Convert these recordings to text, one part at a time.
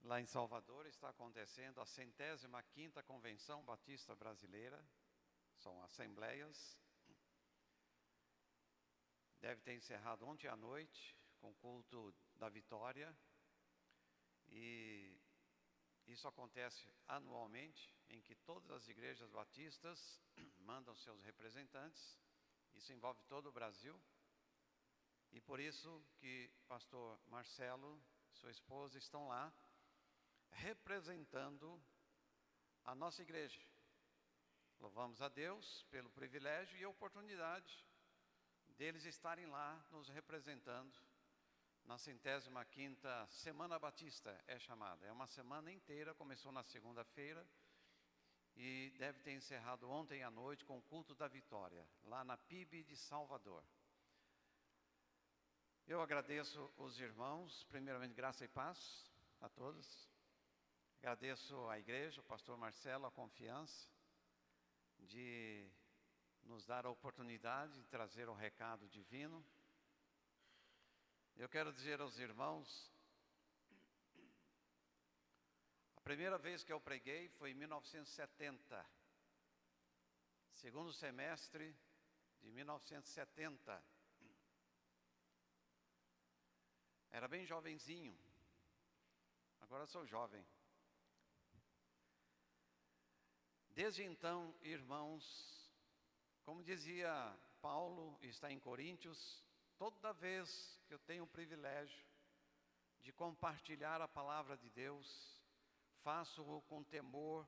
Lá em Salvador está acontecendo a 105ª Convenção Batista Brasileira. São assembleias. Deve ter encerrado ontem à noite com o culto da vitória. E isso acontece anualmente, em que todas as igrejas batistas mandam seus representantes. Isso envolve todo o Brasil. E por isso que pastor Marcelo e sua esposa estão lá, representando a nossa igreja. Louvamos a Deus pelo privilégio e a oportunidade deles estarem lá nos representando na 105ª Semana Batista, é chamada. É uma semana inteira, começou na segunda-feira e deve ter encerrado ontem à noite com o culto da vitória, lá na PIB de Salvador. Eu agradeço os irmãos, primeiramente graça e paz a todos. Agradeço à igreja, o pastor Marcelo, a confiança de nos dar a oportunidade de trazer o recado divino. Eu quero dizer aos irmãos, a primeira vez que eu preguei foi em 1970, segundo semestre de 1970. Era bem jovenzinho, agora sou jovem. Desde então, irmãos, como dizia Paulo, está em Coríntios, toda vez que eu tenho o privilégio de compartilhar a palavra de Deus, faço-o com temor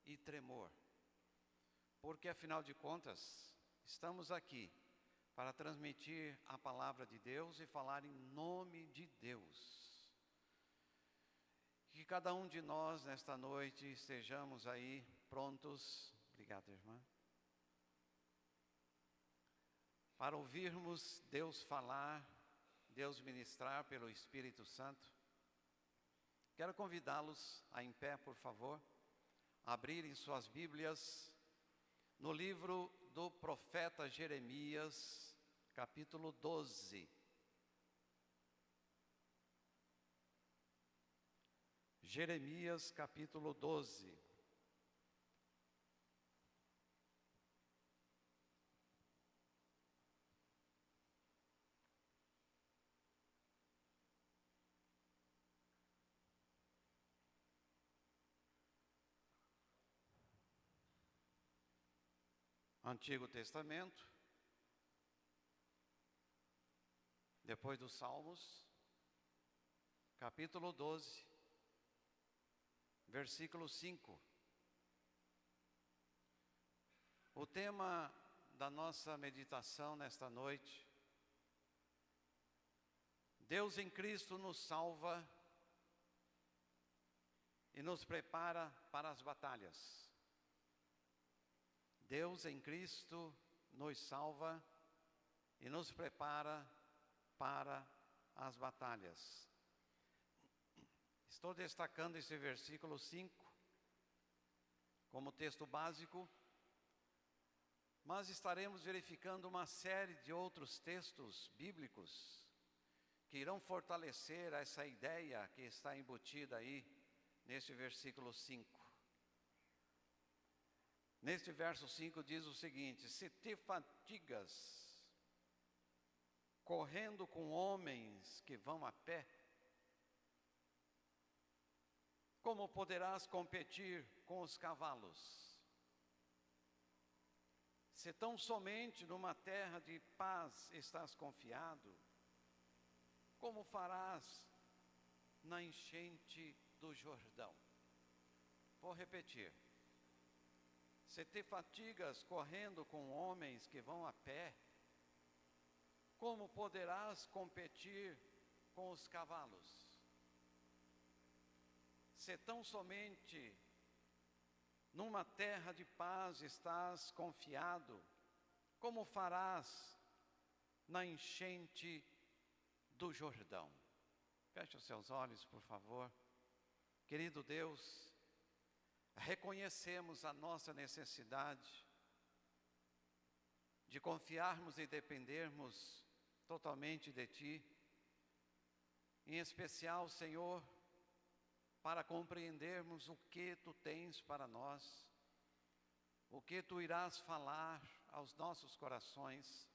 e tremor. Porque afinal de contas, estamos aqui para transmitir a palavra de Deus e falar em nome de Deus. Que cada um de nós nesta noite estejamos aí prontos, obrigado irmã, para ouvirmos Deus falar, Deus ministrar pelo Espírito Santo. Quero convidá-los a em pé, por favor, a abrirem suas Bíblias no livro do profeta Jeremias, capítulo 12. Jeremias, capítulo 12. Antigo Testamento, depois dos Salmos, capítulo 12, versículo 5. O tema da nossa meditação nesta noite: Deus em Cristo nos salva e nos prepara para as batalhas. Deus em Cristo nos salva e nos prepara para as batalhas. Estou destacando esse versículo 5 como texto básico, mas estaremos verificando uma série de outros textos bíblicos que irão fortalecer essa ideia que está embutida aí neste versículo 5. Neste verso 5 diz o seguinte: se te fatigas correndo com homens que vão a pé, como poderás competir com os cavalos? Se tão somente numa terra de paz estás confiado, como farás na enchente do Jordão? Vou repetir. Se te fatigas correndo com homens que vão a pé, como poderás competir com os cavalos? Se tão somente numa terra de paz estás confiado, como farás na enchente do Jordão? Feche os seus olhos, por favor. Querido Deus, reconhecemos a nossa necessidade de confiarmos e dependermos totalmente de Ti. Em especial, Senhor, para compreendermos o que Tu tens para nós, o que Tu irás falar aos nossos corações.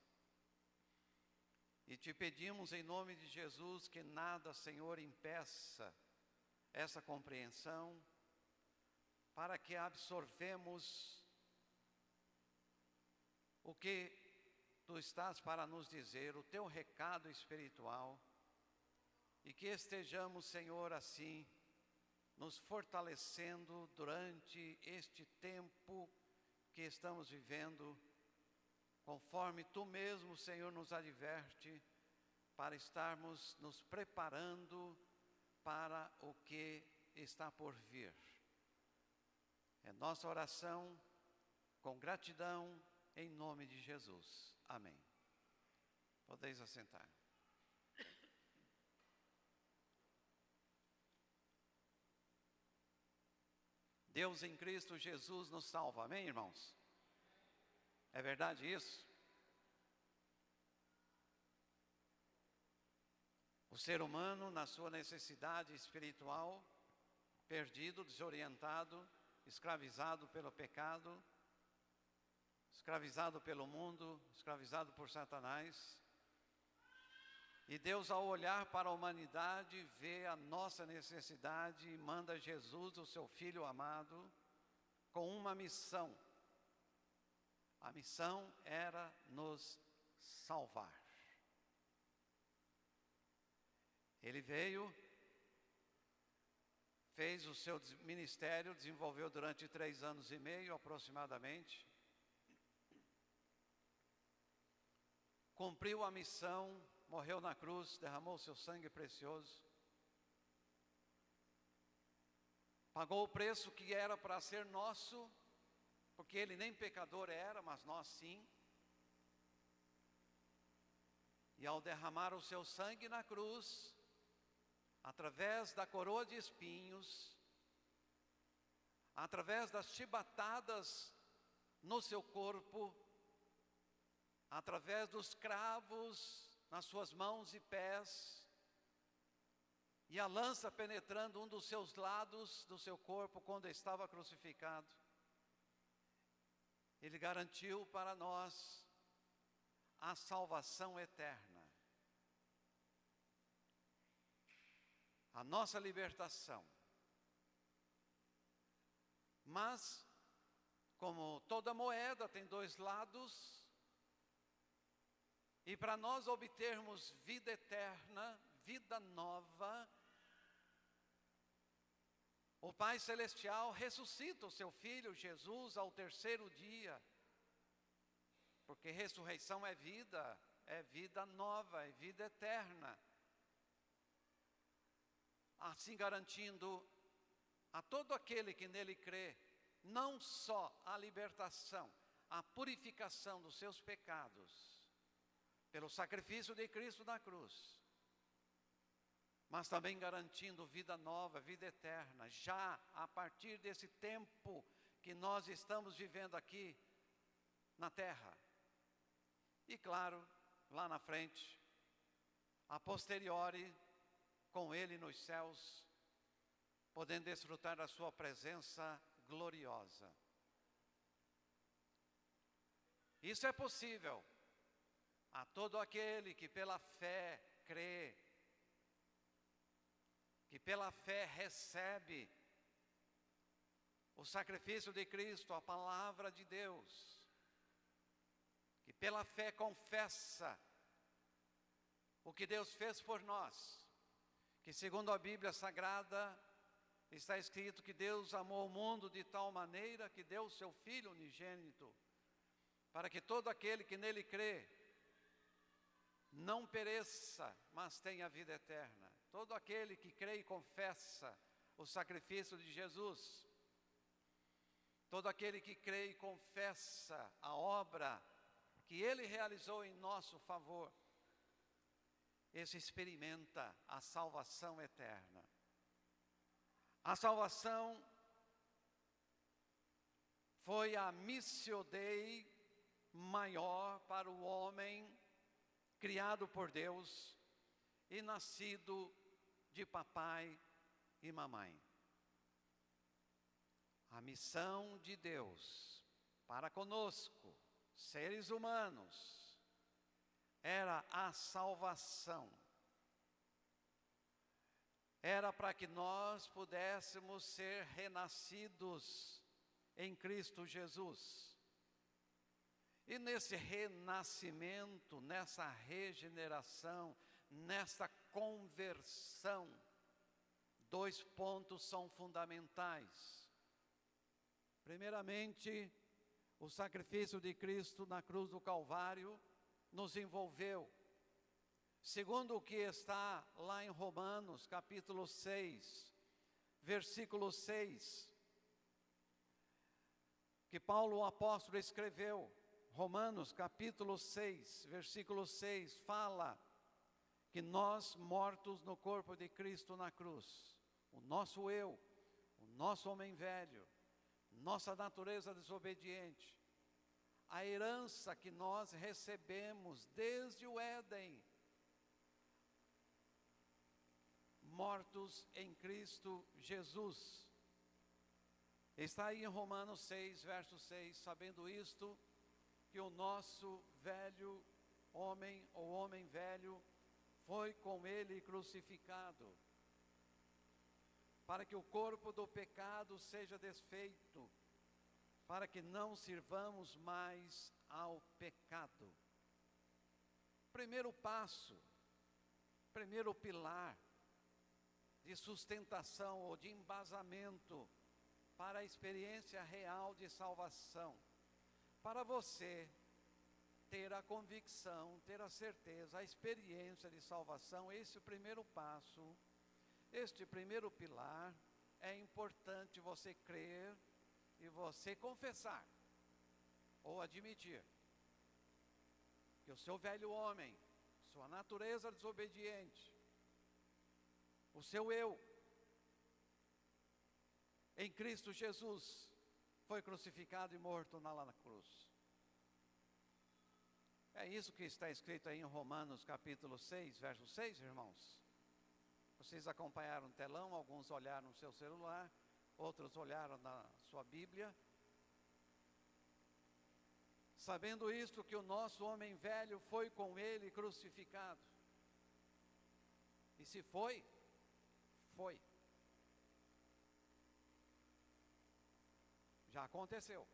E Te pedimos em nome de Jesus que nada, Senhor, impeça essa compreensão, para que absorvemos o que Tu estás para nos dizer, o Teu recado espiritual, e que estejamos, Senhor, assim, nos fortalecendo durante este tempo que estamos vivendo, conforme Tu mesmo, Senhor, nos adverte, para estarmos nos preparando para o que está por vir. É nossa oração, com gratidão, em nome de Jesus. Amém. Podeis assentar. Deus em Cristo Jesus nos salva. Amém, irmãos? É verdade isso? O ser humano, na sua necessidade espiritual, perdido, desorientado, escravizado pelo pecado, escravizado pelo mundo, escravizado por Satanás. E Deus, ao olhar para a humanidade, vê a nossa necessidade e manda Jesus, o seu Filho amado, com uma missão. A missão era nos salvar. Ele veio, fez o seu ministério, desenvolveu durante 3 anos e meio aproximadamente, cumpriu a missão, morreu na cruz, derramou seu sangue precioso, pagou o preço que era para ser nosso, porque Ele nem pecador era, mas nós sim. E ao derramar o seu sangue na cruz, através da coroa de espinhos, através das chibatadas no seu corpo, através dos cravos nas suas mãos e pés, e a lança penetrando um dos seus lados do seu corpo quando estava crucificado, Ele garantiu para nós a salvação eterna, a nossa libertação. Mas, como toda moeda tem 2 lados, e para nós obtermos vida eterna, vida nova, o Pai Celestial ressuscita o seu Filho Jesus ao 3º dia, porque ressurreição é vida nova, é vida eterna. Assim garantindo a todo aquele que nele crê, não só a libertação, a purificação dos seus pecados, pelo sacrifício de Cristo na cruz, mas também garantindo vida nova, vida eterna, já a partir desse tempo que nós estamos vivendo aqui na terra. E claro, lá na frente, a posteriori, com Ele nos céus, podendo desfrutar da sua presença gloriosa. Isso é possível a todo aquele que pela fé crê, que pela fé recebe o sacrifício de Cristo, a palavra de Deus, que pela fé confessa o que Deus fez por nós, que segundo a Bíblia Sagrada está escrito que Deus amou o mundo de tal maneira que deu o seu Filho unigênito, para que todo aquele que nele crê não pereça, mas tenha vida eterna. Todo aquele que crê e confessa o sacrifício de Jesus, todo aquele que crê e confessa a obra que Ele realizou em nosso favor, esse experimenta a salvação eterna. A salvação foi a missio Dei maior para o homem criado por Deus e nascido de papai e mamãe. A missão de Deus para conosco, seres humanos, era a salvação. Era para que nós pudéssemos ser renascidos em Cristo Jesus. E nesse renascimento, nessa regeneração, nessa conversão, 2 pontos são fundamentais. Primeiramente, o sacrifício de Cristo na cruz do Calvário nos envolveu. Segundo o que está lá em Romanos, capítulo 6, versículo 6, que Paulo o apóstolo escreveu, Romanos capítulo 6, versículo 6, fala que nós mortos no corpo de Cristo na cruz, o nosso eu, o nosso homem velho, nossa natureza desobediente, a herança que nós recebemos desde o Éden, mortos em Cristo Jesus. Está aí em Romanos 6, verso 6, sabendo isto, que o nosso velho homem, ou homem velho, foi com ele crucificado, para que o corpo do pecado seja desfeito, para que não sirvamos mais ao pecado. Primeiro passo, primeiro pilar de sustentação ou de embasamento para a experiência real de salvação. Para você ter a convicção, ter a certeza, a experiência de salvação, esse primeiro passo, este primeiro pilar, é importante você crer e você confessar ou admitir que o seu velho homem, sua natureza desobediente, o seu eu, em Cristo Jesus, foi crucificado e morto lá na cruz. É isso que está escrito aí em Romanos capítulo 6, verso 6, irmãos. Vocês acompanharam o telão, alguns olharam no seu celular, outros olharam na sua Bíblia. Sabendo isto, que o nosso homem velho foi com ele crucificado. E se foi, foi. Já aconteceu.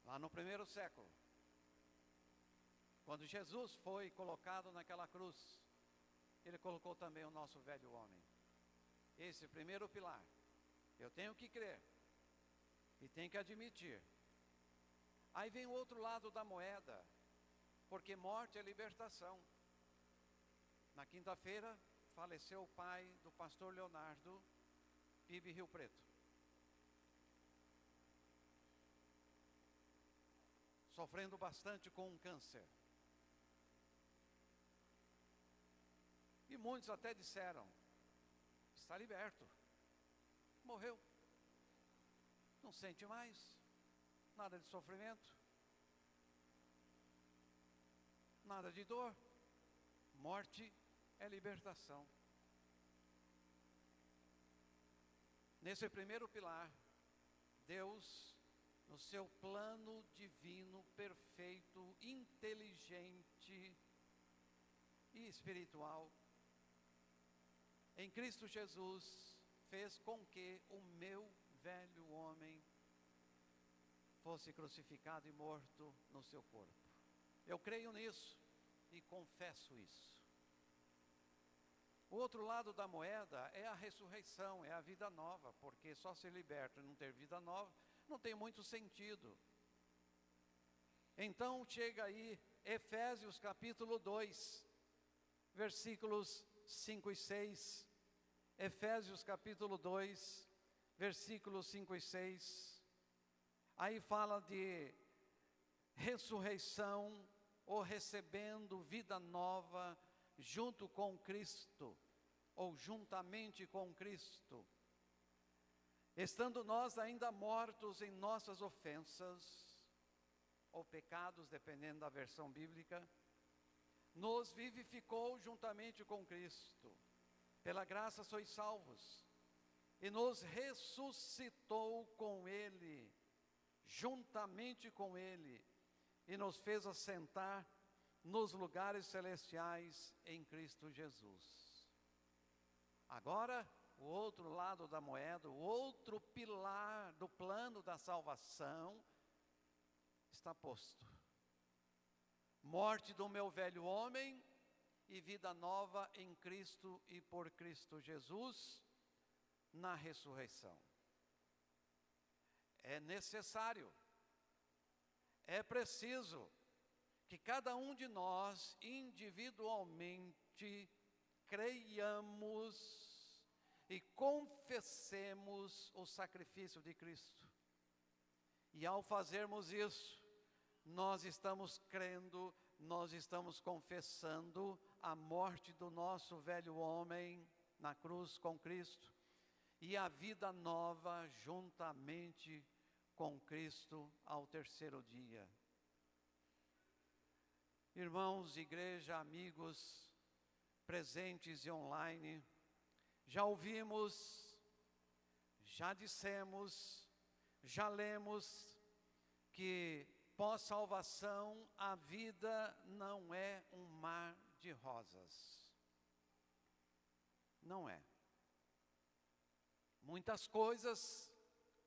Lá no primeiro século, quando Jesus foi colocado naquela cruz, ele colocou também o nosso velho homem. Esse primeiro pilar, eu tenho que crer e tenho que admitir. Aí vem o outro lado da moeda, porque morte é libertação. Na quinta-feira, faleceu o pai do pastor Leonardo, PIB Rio Preto. Sofrendo bastante com um câncer. E muitos até disseram, está liberto, morreu, não sente mais, nada de sofrimento, nada de dor, morte é libertação. Nesse primeiro pilar, Deus, no seu plano divino, perfeito, inteligente e espiritual, em Cristo Jesus, fez com que o meu velho homem fosse crucificado e morto no seu corpo. Eu creio nisso e confesso isso. O outro lado da moeda é a ressurreição, é a vida nova, porque só ser liberto e não ter vida nova não tem muito sentido. Então chega aí Efésios capítulo 2, versículos 5 e 6. Efésios capítulo 2, versículos 5 e 6. Aí fala de ressurreição, ou recebendo vida nova junto com Cristo, ou juntamente com Cristo. Estando nós ainda mortos em nossas ofensas, ou pecados, dependendo da versão bíblica, nos vivificou juntamente com Cristo. Pela graça sois salvos, e nos ressuscitou com Ele, juntamente com Ele, e nos fez assentar nos lugares celestiais em Cristo Jesus. Agora, o outro lado da moeda, o outro pilar do plano da salvação está posto. Morte do meu velho homem e vida nova em Cristo e por Cristo Jesus na ressurreição. É necessário, é preciso que cada um de nós individualmente creiamos e confessemos o sacrifício de Cristo. E ao fazermos isso, nós estamos crendo, nós estamos confessando a morte do nosso velho homem na cruz com Cristo e a vida nova juntamente com Cristo ao terceiro dia. Irmãos, igreja, amigos, presentes e online, já ouvimos, já dissemos, já lemos que pós-salvação a vida não é um mar de rosas. Não é. Muitas coisas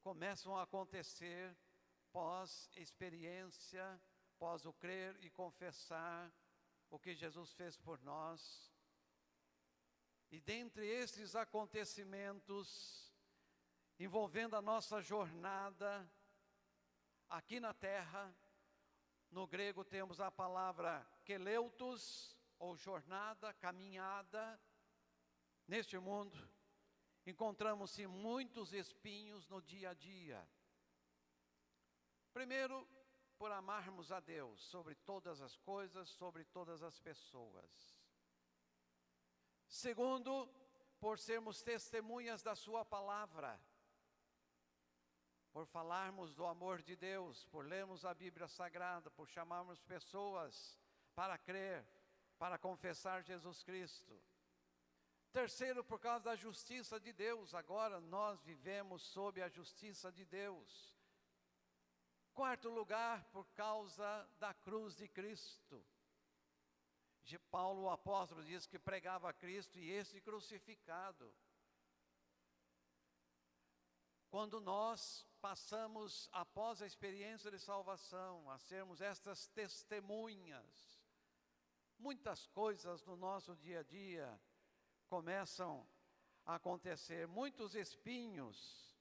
começam a acontecer pós-experiência, pós o crer e confessar o que Jesus fez por nós. E dentre esses acontecimentos, envolvendo a nossa jornada aqui na terra, no grego temos a palavra keleutos, ou jornada, caminhada. Neste mundo, encontramos-se muitos espinhos no dia a dia. Primeiro, por amarmos a Deus sobre todas as coisas, sobre todas as pessoas. Segundo, por sermos testemunhas da sua palavra. Por falarmos do amor de Deus, por lermos a Bíblia Sagrada, por chamarmos pessoas para crer, para confessar Jesus Cristo. Terceiro, por causa da justiça de Deus, agora nós vivemos sob a justiça de Deus. Quarto lugar, por causa da cruz de Cristo. Paulo, o apóstolo, diz que pregava a Cristo e esse crucificado. Quando nós passamos, após a experiência de salvação, a sermos estas testemunhas, muitas coisas no nosso dia a dia começam a acontecer, muitos espinhos,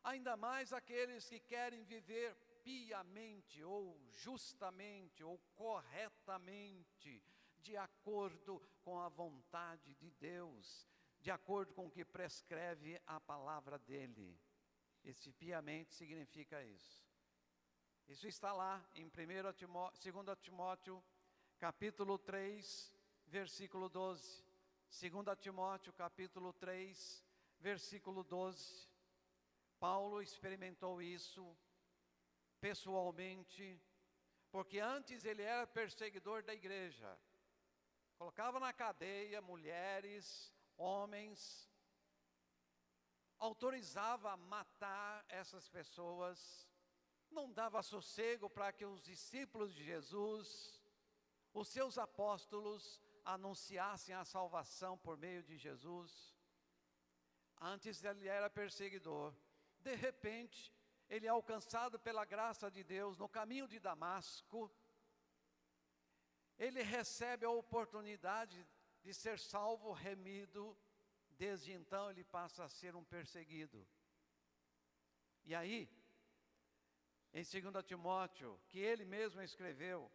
ainda mais aqueles que querem viver piamente, ou justamente, ou corretamente, de acordo com a vontade de Deus, de acordo com o que prescreve a palavra dEle. Esse piamente significa isso. Isso está lá em 2 Timóteo, capítulo 3, versículo 12. 2 Timóteo, capítulo 3, versículo 12. Paulo experimentou isso pessoalmente, porque antes ele era perseguidor da igreja. Colocava na cadeia mulheres, homens, autorizava a matar essas pessoas, não dava sossego para que os discípulos de Jesus, os seus apóstolos, anunciassem a salvação por meio de Jesus. Antes ele era perseguidor. De repente, ele é alcançado pela graça de Deus no caminho de Damasco. Ele recebe a oportunidade de ser salvo, remido. Desde então ele passa a ser um perseguido. E aí, em 2 Timóteo, que ele mesmo escreveu,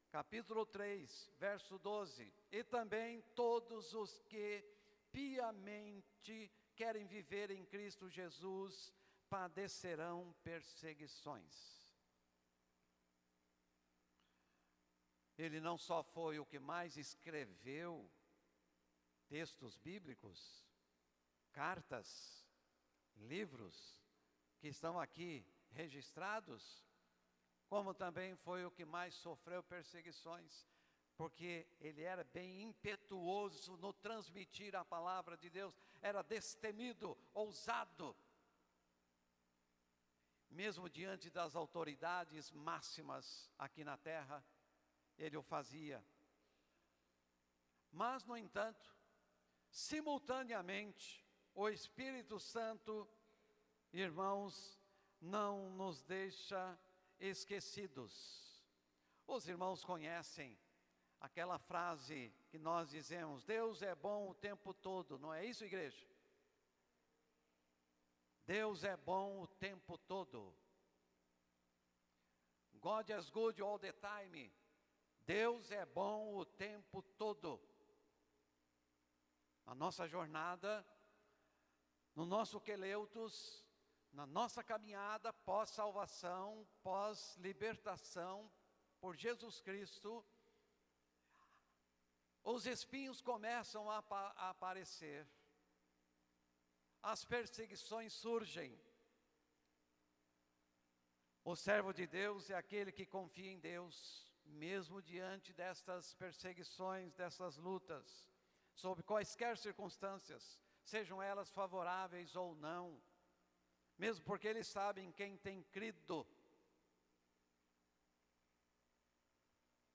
capítulo 3, verso 12, e também todos os que piamente querem viver em Cristo Jesus padecerão perseguições. Ele não só foi o que mais escreveu textos bíblicos, cartas, livros, que estão aqui registrados, como também foi o que mais sofreu perseguições. porque ele era bem impetuoso no transmitir a palavra de Deus, era destemido, ousado, mesmo diante das autoridades máximas aqui na terra, ele o fazia. Mas, no entanto, simultaneamente, o Espírito Santo, irmãos, não nos deixa esquecidos. Os irmãos conhecem aquela frase que nós dizemos: Deus é bom o tempo todo, não é isso, igreja? Deus é bom o tempo todo. God is good all the time. Deus é bom o tempo todo. Na nossa jornada, no nosso queleutos, na nossa caminhada pós-salvação, pós-libertação por Jesus Cristo, os espinhos começam a aparecer, as perseguições surgem. O servo de Deus é aquele que confia em Deus, mesmo diante destas perseguições, dessas lutas, sob quaisquer circunstâncias, sejam elas favoráveis ou não, mesmo porque eles sabem quem tem crido.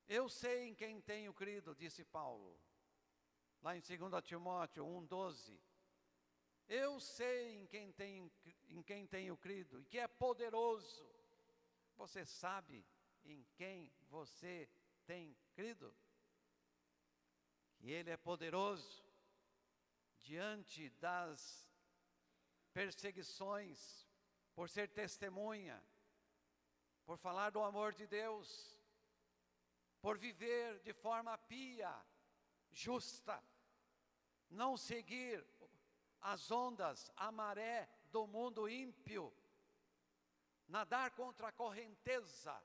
Eu sei em quem tenho crido, disse Paulo, lá em 2 Timóteo 1,12. Eu sei em quem tenho crido, e que é poderoso. Você sabe em quem você tem crido? Que Ele é poderoso diante das perseguições, por ser testemunha, por falar do amor de Deus, por viver de forma pia, justa, não seguir as ondas, a maré do mundo ímpio, nadar contra a correnteza.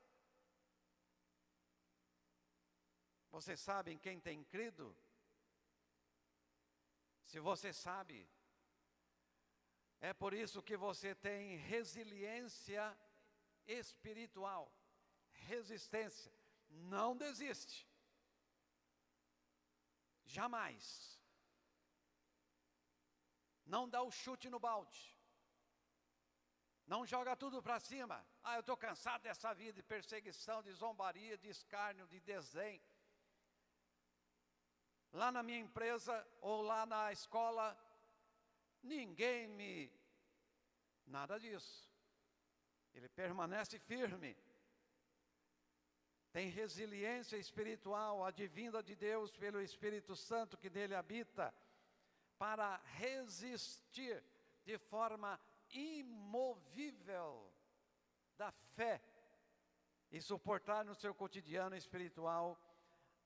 Você sabe em quem tem crido? Se você sabe, é por isso que você tem resiliência espiritual, resistência. Não desiste, jamais. Não dá o chute no balde, não joga tudo para cima. Eu estou cansado dessa vida de perseguição, de zombaria, de escárnio, de desdém. Lá na minha empresa ou lá na escola, ninguém me... Nada disso. Ele permanece firme. Tem resiliência espiritual, advinda de Deus pelo Espírito Santo que nele habita, para resistir de forma imovível da fé e suportar no seu cotidiano espiritual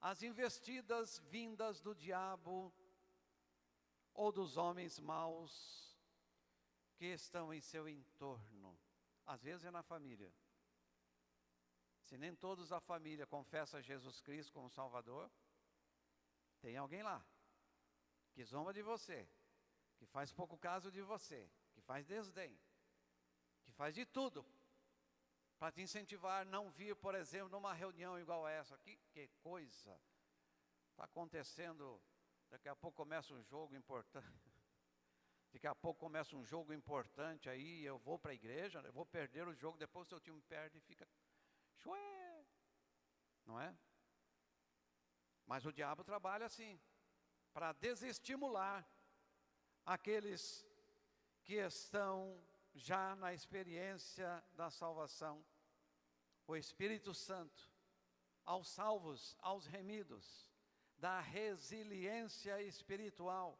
as investidas vindas do diabo ou dos homens maus que estão em seu entorno. Às vezes é na família. Se nem todos da família confessam Jesus Cristo como Salvador, tem alguém lá que zomba de você, que faz pouco caso de você, que faz desdém, que faz de tudo para te incentivar a não vir, por exemplo, numa reunião igual a essa. Que coisa está acontecendo? Daqui a pouco começa um jogo importante. Daqui a pouco começa um jogo importante aí, eu vou para a igreja, eu vou perder o jogo, depois o seu time perde e fica... Chué, não é? Mas o diabo trabalha assim, para desestimular aqueles que estão já na experiência da salvação. O Espírito Santo, aos salvos, aos remidos, dá resiliência espiritual.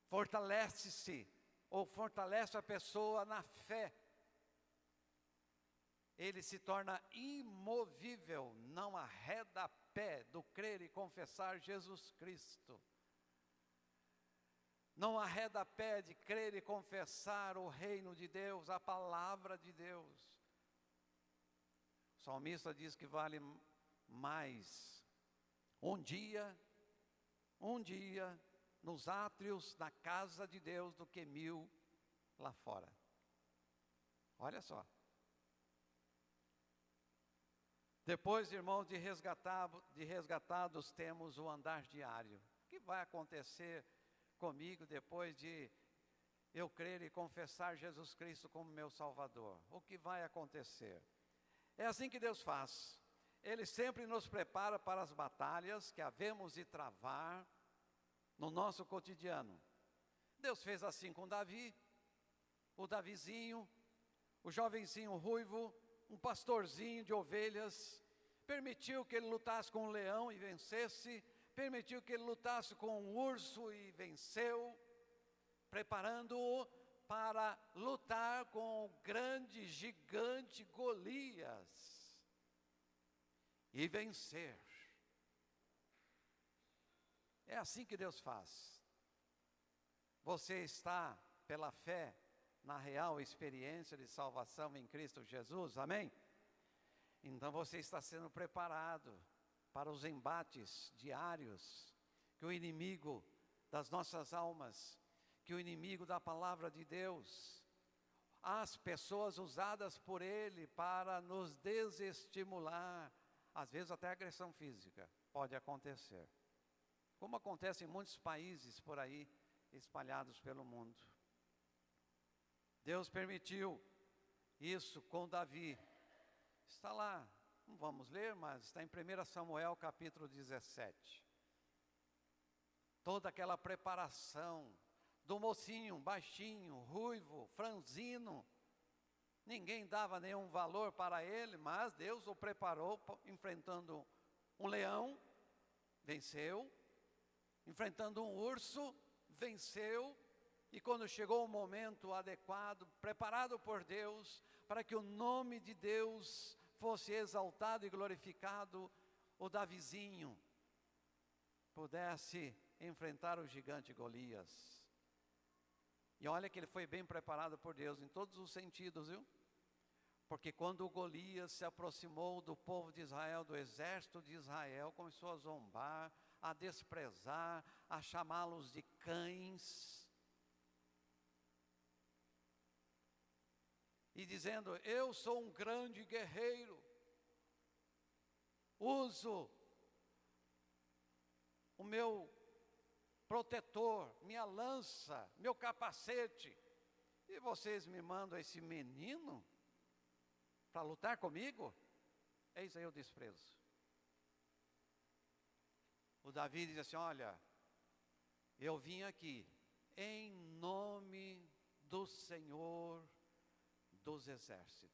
Fortalece-se, ou fortalece a pessoa na fé. Ele se torna imovível, não arreda pé do crer e confessar Jesus Cristo. Não arreda pé de crer e confessar o reino de Deus, a palavra de Deus. O salmista diz que vale mais um dia, nos átrios da casa de Deus do que 1000 lá fora. Olha só. Depois, irmãos, de resgatados, temos o andar diário. O que vai acontecer comigo depois de eu crer e confessar Jesus Cristo como meu Salvador? O que vai acontecer? É assim que Deus faz. Ele sempre nos prepara para as batalhas que havemos de travar no nosso cotidiano. Deus fez assim com Davi, o Davizinho, o jovenzinho ruivo, um pastorzinho de ovelhas, permitiu que ele lutasse com um leão e vencesse, permitiu que ele lutasse com um urso e venceu, preparando-o para lutar com o grande gigante Golias e vencer. É assim que Deus faz. Você está, pela fé, na real experiência de salvação em Cristo Jesus, amém? Então você está sendo preparado para os embates diários que o inimigo das nossas almas, que o inimigo da palavra de Deus, as pessoas usadas por ele para nos desestimular, às vezes até agressão física, pode acontecer. Como acontece em muitos países por aí, espalhados pelo mundo. Deus permitiu isso com Davi. Está lá, não vamos ler, mas está em 1 Samuel capítulo 17. Toda aquela preparação do mocinho, baixinho, ruivo, franzino. Ninguém dava nenhum valor para ele, mas Deus o preparou enfrentando um leão, venceu. Enfrentando um urso, venceu. E quando chegou o momento adequado, preparado por Deus, para que o nome de Deus fosse exaltado e glorificado, o Davizinho pudesse enfrentar o gigante Golias. E olha que ele foi bem preparado por Deus em todos os sentidos, viu? Porque quando o Golias se aproximou do povo de Israel, do exército de Israel, começou a zombar, a desprezar, a chamá-los de cães. E dizendo, eu sou um grande guerreiro, uso o meu protetor, minha lança, meu capacete, e vocês me mandam esse menino para lutar comigo? Eis aí o desprezo. O Davi diz assim, olha, eu vim aqui em nome do Senhor dos exércitos.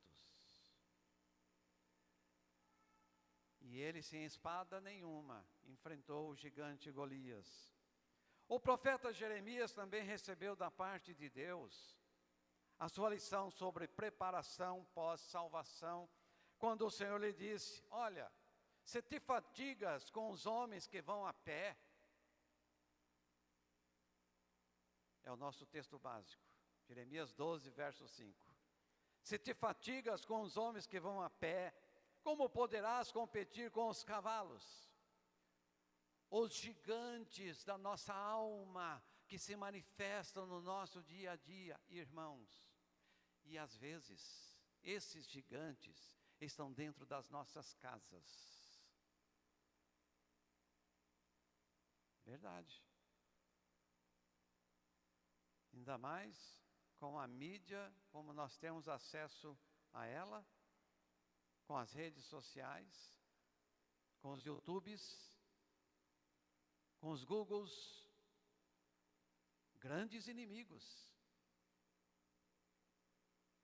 E ele, sem espada nenhuma, enfrentou o gigante Golias. O profeta Jeremias também recebeu da parte de Deus a sua lição sobre preparação pós-salvação, quando o Senhor lhe disse, olha, se te fatigas com os homens que vão a pé, é o nosso texto básico, Jeremias 12, verso 5. Se te fatigas com os homens que vão a pé, como poderás competir com os cavalos? Os gigantes da nossa alma, que se manifestam no nosso dia a dia, irmãos. E às vezes, esses gigantes estão dentro das nossas casas. Verdade. Ainda mais com a mídia, como nós temos acesso a ela, com as redes sociais, com os YouTubes, com os Googles, grandes inimigos.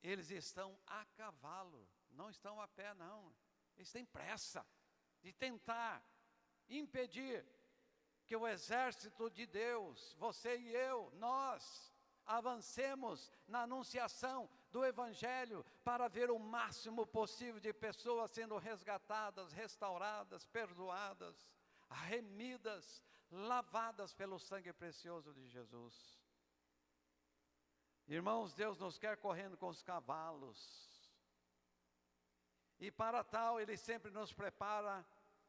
Eles estão a cavalo, não estão a pé não. Eles têm pressa de tentar impedir que o exército de Deus, você e eu, nós, avancemos na anunciação do Evangelho para ver o máximo possível de pessoas sendo resgatadas, restauradas, perdoadas, remidas, lavadas pelo sangue precioso de Jesus. Irmãos, Deus nos quer correndo com os cavalos. E para tal, Ele sempre nos prepara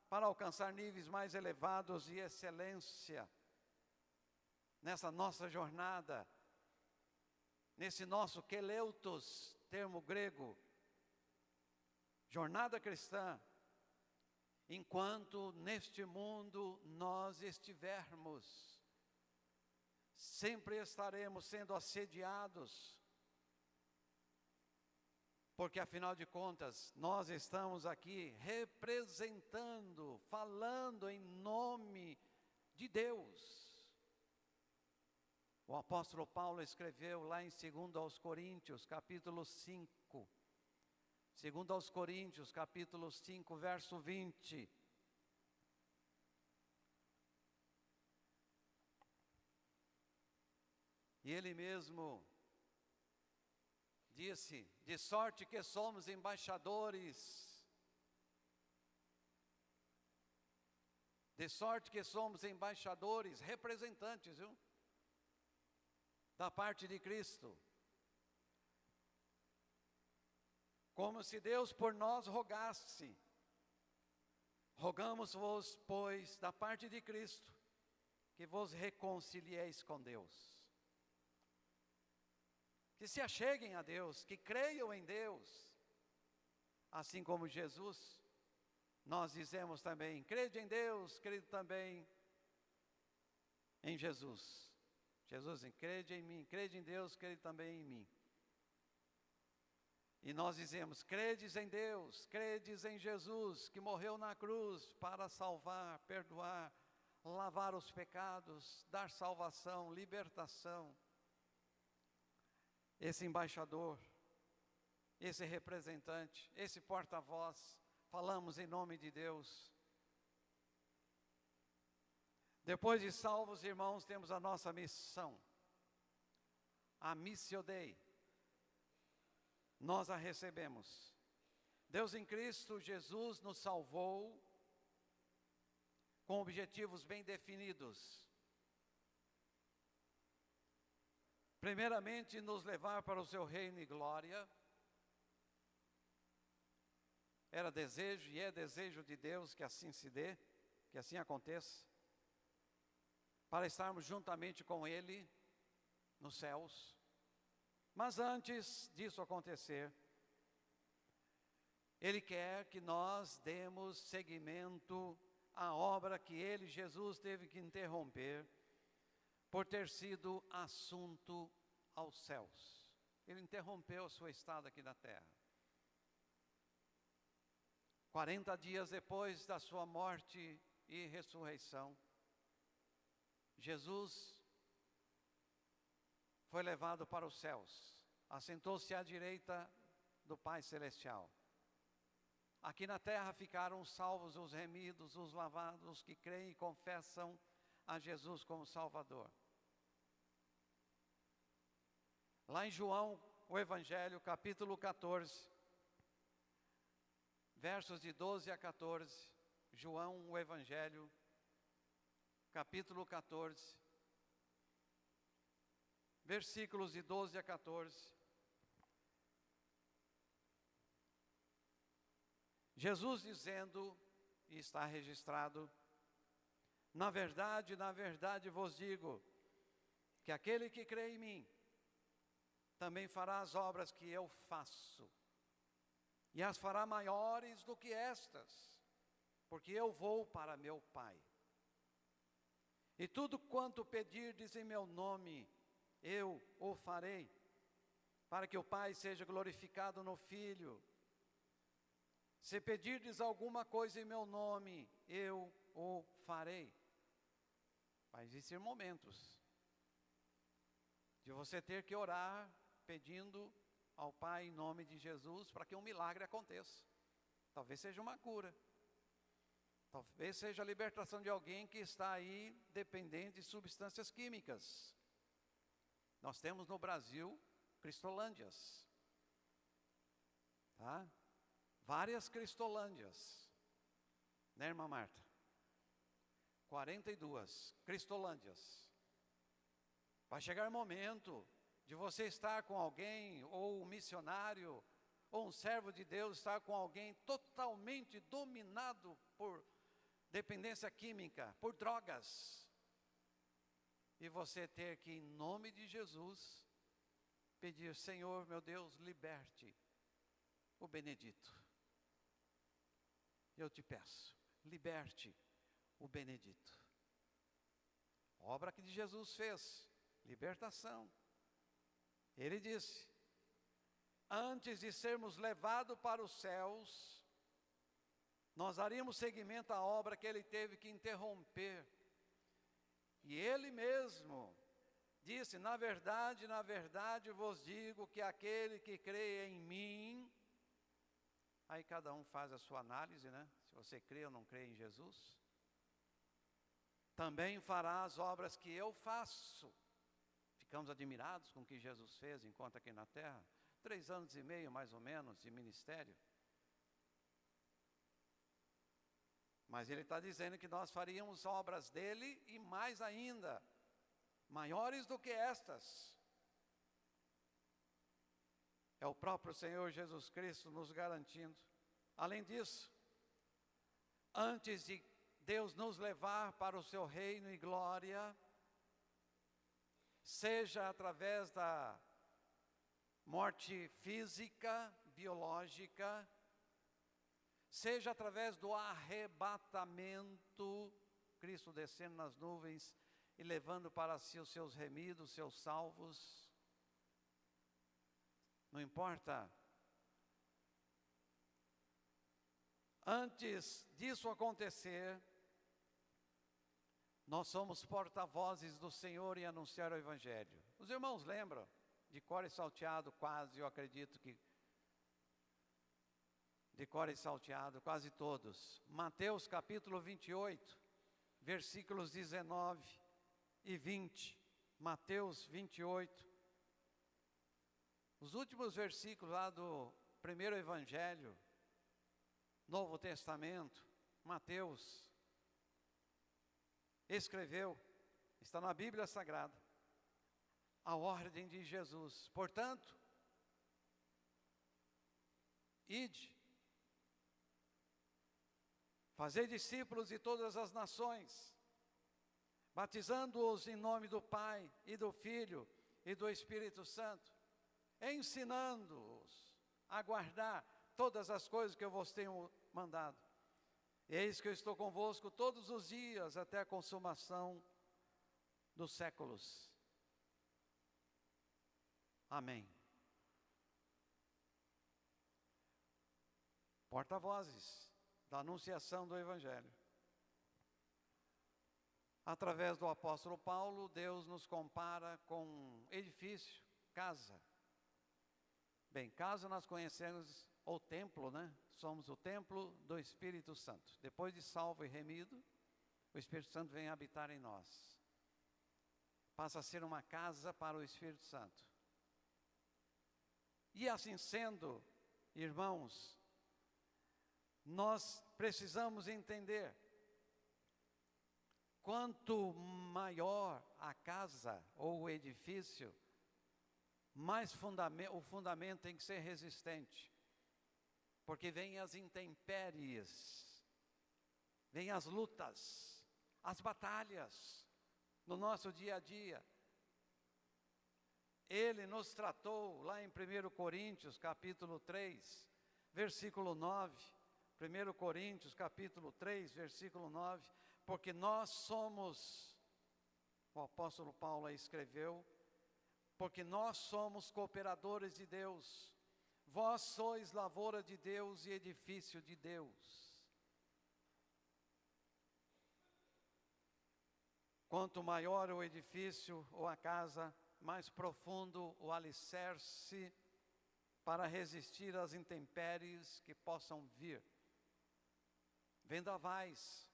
para alcançar níveis mais elevados de excelência nessa nossa jornada, nesse nosso keleutos, termo grego, jornada cristã, enquanto neste mundo nós estivermos. Sempre estaremos sendo assediados, porque afinal de contas, nós estamos aqui representando, falando em nome de Deus. O apóstolo Paulo escreveu lá em 2 aos Coríntios, capítulo 5. 2 aos Coríntios, capítulo 5, verso 20. E ele mesmo disse: de sorte que somos embaixadores. De sorte que somos embaixadores, representantes, viu? Da parte de Cristo. Como se Deus por nós rogasse. Rogamos-vos, pois, da parte de Cristo, que vos reconcilieis com Deus. Que se acheguem a Deus, que creiam em Deus. Assim como Jesus, nós dizemos também: crede em Deus, crede também em Jesus. Jesus diz: crede em mim, crede em Deus, crede também em mim. E nós dizemos: credes em Deus, credes em Jesus, que morreu na cruz para salvar, perdoar, lavar os pecados, dar salvação, libertação. Esse embaixador, esse representante, esse porta-voz, falamos em nome de Deus. Depois de salvos, irmãos, temos a nossa missão, a Missio Dei. Nós a recebemos. Deus em Cristo Jesus nos salvou com objetivos bem definidos. Primeiramente, nos levar para o seu reino e glória. Era desejo e é desejo de Deus que assim se dê, que assim aconteça. Para estarmos juntamente com Ele nos céus. Mas antes disso acontecer, Ele quer que nós demos seguimento à obra que Ele, Jesus, teve que interromper, por ter sido assunto aos céus. Ele interrompeu a sua estada aqui na terra. 40 dias depois da sua morte e ressurreição, Jesus foi levado para os céus, assentou-se à direita do Pai Celestial. Aqui na terra ficaram os salvos, os remidos, os lavados, os que creem e confessam a Jesus como Salvador. Lá em João, o Evangelho, capítulo 14, versos de 12 a 14, João, o Evangelho, capítulo 14, versículos de 12 a 14. Jesus dizendo, e está registrado: na verdade vos digo, que aquele que crê em mim, também fará as obras que eu faço, e as fará maiores do que estas, porque eu vou para meu Pai. E tudo quanto pedirdes em meu nome, eu o farei, para que o Pai seja glorificado no Filho. Se pedirdes alguma coisa em meu nome, eu o farei. Vai existir momentos de você ter que orar, pedindo ao Pai em nome de Jesus, para que um milagre aconteça. Talvez seja uma cura. Talvez seja a libertação de alguém que está aí dependente de substâncias químicas. Nós temos no Brasil cristolândias. Tá? Várias cristolândias. Né, irmã Marta? 42 cristolândias. Vai chegar momento de você estar com alguém, ou um missionário, ou um servo de Deus estar com alguém totalmente dominado por dependência química, por drogas. E você ter que, em nome de Jesus, pedir: Senhor, meu Deus, liberte o Benedito. Eu te peço, liberte o Benedito. Obra que Jesus fez, libertação. Ele disse: antes de sermos levados para os céus, nós daríamos seguimento à obra que ele teve que interromper. E ele mesmo disse: na verdade vos digo que aquele que crê em mim. Aí cada um faz a sua análise, né? Se você crê ou não crê em Jesus. Também fará as obras que eu faço. Ficamos admirados com o que Jesus fez enquanto aqui na terra. 3 anos e meio, mais ou menos, de ministério. Mas ele está dizendo que nós faríamos obras dele e mais ainda, maiores do que estas. É o próprio Senhor Jesus Cristo nos garantindo. Além disso, antes de Deus nos levar para o seu reino e glória, seja através da morte física, biológica, seja através do arrebatamento, Cristo descendo nas nuvens e levando para si os seus remidos, os seus salvos. Não importa. Antes disso acontecer, nós somos porta-vozes do Senhor em anunciar o Evangelho. Os irmãos lembram, de cor e salteado quase, eu acredito que de cor e salteado, quase todos. Mateus capítulo 28, versículos 19 e 20. Mateus 28. Os últimos versículos lá do primeiro Evangelho, Novo Testamento, Mateus escreveu, está na Bíblia Sagrada, a ordem de Jesus. Portanto, ide, fazei discípulos de todas as nações, batizando-os em nome do Pai e do Filho e do Espírito Santo, ensinando-os a guardar todas as coisas que eu vos tenho mandado. Eis que eu estou convosco todos os dias até a consumação dos séculos. Amém. Porta-vozes da anunciação do Evangelho. Através do apóstolo Paulo, Deus nos compara com um edifício, casa. Bem, casa nós conhecemos o templo, né? Somos o templo do Espírito Santo. Depois de salvo e remido, o Espírito Santo vem habitar em nós. Passa a ser uma casa para o Espírito Santo. E assim sendo, irmãos, nós precisamos entender, quanto maior a casa ou o edifício, mais o fundamento tem que ser resistente. Porque vem as intempéries, vem as lutas, as batalhas no nosso dia a dia. Ele nos tratou lá em 1 Coríntios capítulo 3, versículo 9. 1 Coríntios capítulo 3, versículo 9. Porque nós somos, o apóstolo Paulo escreveu, porque nós somos cooperadores de Deus. Vós sois lavoura de Deus e edifício de Deus. Quanto maior o edifício ou a casa, mais profundo o alicerce para resistir às intempéries que possam vir. Vendavais,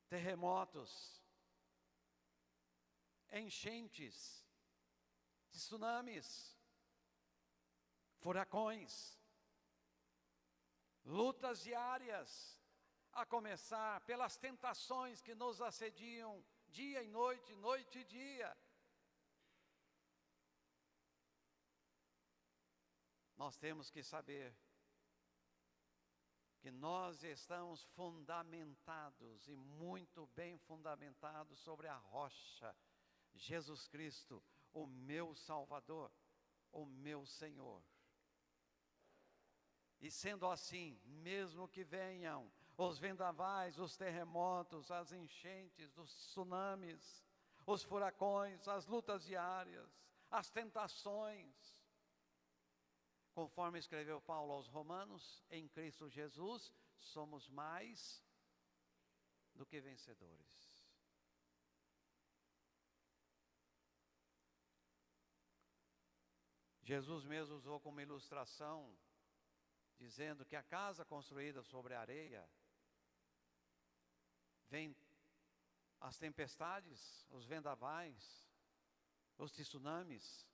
terremotos, enchentes, tsunamis, furacões, lutas diárias, a começar pelas tentações que nos assediam dia e noite, noite e dia. Nós temos que saber que nós estamos fundamentados e muito bem fundamentados sobre a rocha, Jesus Cristo, o meu Salvador, o meu Senhor. E sendo assim, mesmo que venham os vendavais, os terremotos, as enchentes, os tsunamis, os furacões, as lutas diárias, as tentações, conforme escreveu Paulo aos Romanos, em Cristo Jesus, somos mais do que vencedores. Jesus mesmo usou como ilustração, dizendo que a casa construída sobre a areia, vem as tempestades, os vendavais, os tsunamis,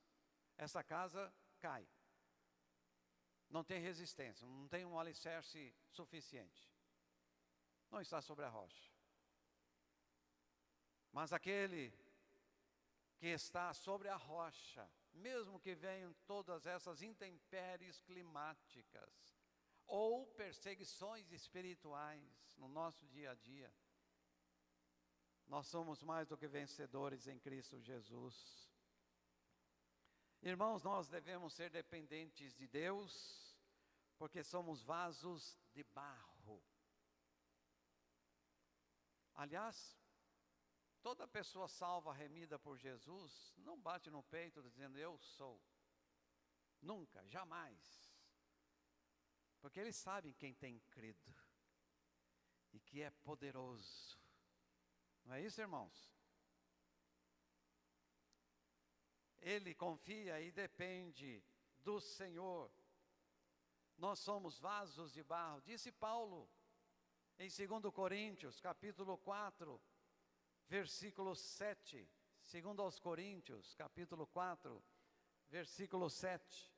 essa casa cai. Não tem resistência, não tem um alicerce suficiente. Não está sobre a rocha. Mas aquele que está sobre a rocha, mesmo que venham todas essas intempéries climáticas ou perseguições espirituais no nosso dia a dia, nós somos mais do que vencedores em Cristo Jesus. Irmãos, nós devemos ser dependentes de Deus, porque somos vasos de barro. Aliás, toda pessoa salva, remida por Jesus, não bate no peito dizendo eu sou. Nunca, jamais. Porque eles sabem quem tem crido e que é poderoso. Não é isso, irmãos? Ele confia e depende do Senhor. Nós somos vasos de barro. Disse Paulo em 2 Coríntios, capítulo 4, versículo 7. 2 aos Coríntios, capítulo 4, versículo 7.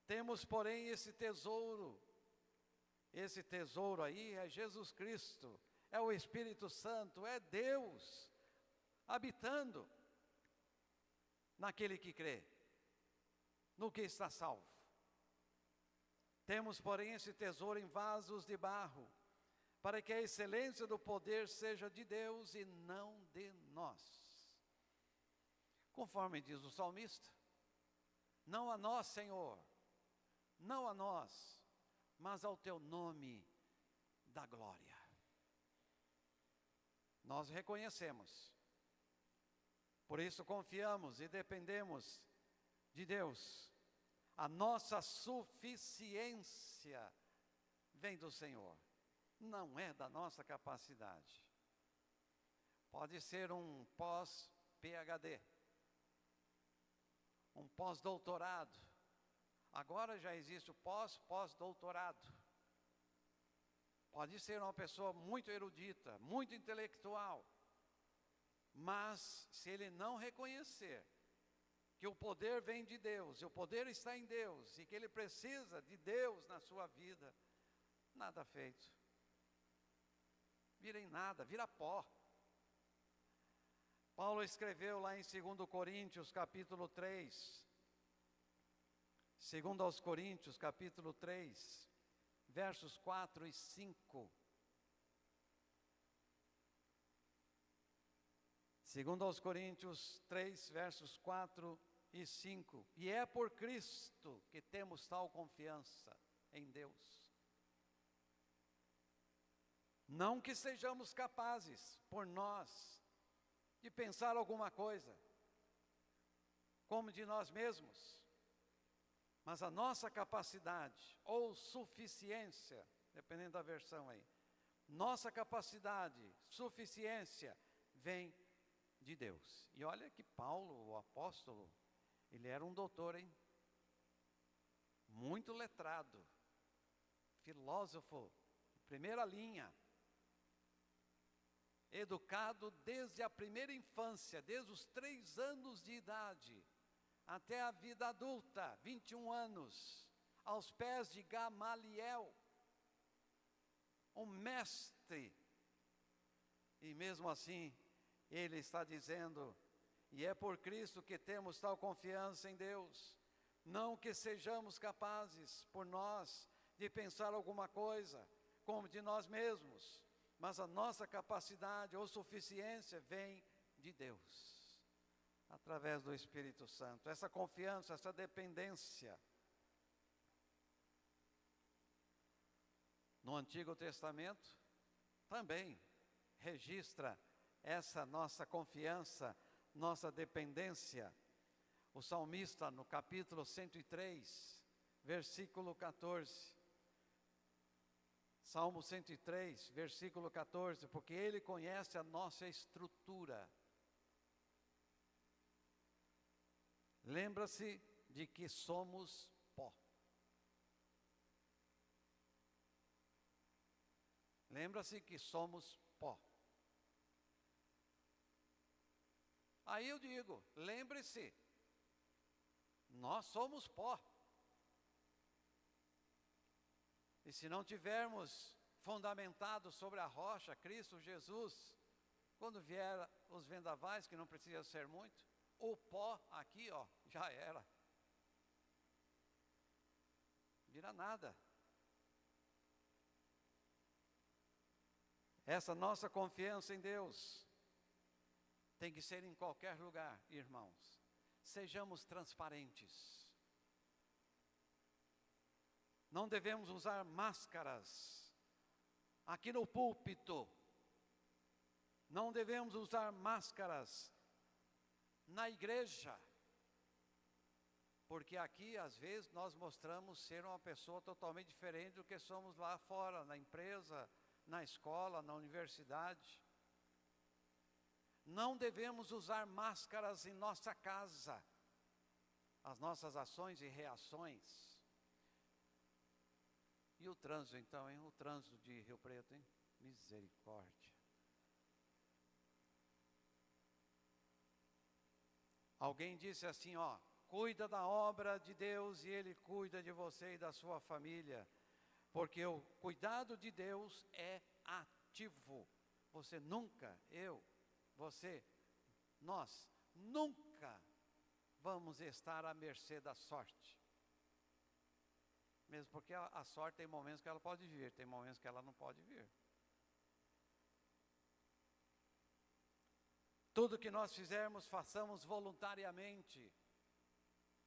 Temos, porém, esse tesouro aí é Jesus Cristo, é o Espírito Santo, é Deus habitando naquele que crê, no que está salvo. Temos, porém, esse tesouro em vasos de barro, para que a excelência do poder seja de Deus e não de nós. Conforme diz o salmista, não a nós, Senhor, não a nós, mas ao teu nome da glória. Nós reconhecemos, por isso confiamos e dependemos de Deus. A nossa suficiência vem do Senhor, não é da nossa capacidade. Pode ser um pós-PhD, um pós-doutorado. Agora já existe o pós-doutorado. Pode ser uma pessoa muito erudita, muito intelectual, mas se ele não reconhecer que o poder vem de Deus, e o poder está em Deus, e que ele precisa de Deus na sua vida, nada feito. Vira em nada, vira pó. Paulo escreveu lá em 2 Coríntios, capítulo 3, 2 aos Coríntios, capítulo 3, versos 4 e 5. 2 aos Coríntios 3, versos 4 e 5. E é por Cristo que temos tal confiança em Deus. Não que sejamos capazes, por nós, de pensar alguma coisa, como de nós mesmos, mas a nossa capacidade, ou suficiência, dependendo da versão aí, nossa capacidade, suficiência, vem de Deus. E olha que Paulo, o apóstolo, ele era um doutor, hein? Muito letrado, filósofo, primeira linha, educado desde a primeira infância, desde os 3 anos de idade, até a vida adulta, 21 anos, aos pés de Gamaliel, um mestre. E mesmo assim, ele está dizendo, e é por Cristo que temos tal confiança em Deus, não que sejamos capazes, por nós, de pensar alguma coisa, como de nós mesmos, mas a nossa capacidade ou suficiência vem de Deus, através do Espírito Santo. Essa confiança, essa dependência, No Antigo Testamento, também registra essa nossa confiança, nossa dependência. O salmista, no capítulo 103, versículo 14. Salmo 103, versículo 14, porque Ele conhece a nossa estrutura. Lembra-se de que somos pó. Lembra-se que somos pó. Aí eu digo, lembre-se, nós somos pó. E se não tivermos fundamentado sobre a rocha, Cristo Jesus, quando vier os vendavais, que não precisa ser muito, o pó aqui, ó, já era. Vira nada. Essa nossa confiança em Deus tem que ser em qualquer lugar, irmãos. Sejamos transparentes. Não devemos usar máscaras aqui no púlpito. Não devemos usar máscaras na igreja. Porque aqui, às vezes, nós mostramos ser uma pessoa totalmente diferente do que somos lá fora, na empresa, na escola, na universidade. Não devemos usar máscaras em nossa casa. As nossas ações e reações. E o trânsito então, hein? O trânsito de Rio Preto, hein? Misericórdia. Alguém disse assim, ó, cuida da obra de Deus e Ele cuida de você e da sua família. Porque o cuidado de Deus é ativo. Você nunca, você, nós, nunca vamos estar à mercê da sorte. Mesmo porque a sorte tem momentos que ela pode vir, tem momentos que ela não pode vir. Tudo que nós fizermos, façamos voluntariamente,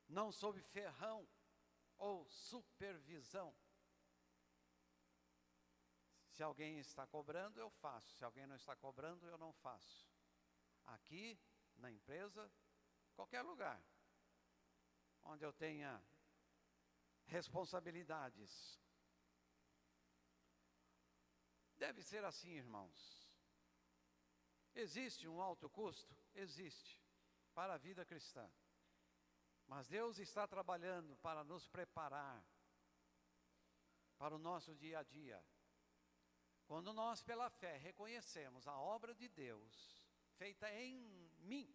não sob ferrão ou supervisão. Se alguém está cobrando, eu faço. Se alguém não está cobrando, eu não faço. Aqui, na empresa, qualquer lugar, onde eu tenha responsabilidades. Deve ser assim, irmãos. Existe um alto custo? Existe, para a vida cristã. Mas Deus está trabalhando para nos preparar para o nosso dia a dia. Quando nós, pela fé, reconhecemos a obra de Deus, feita em mim,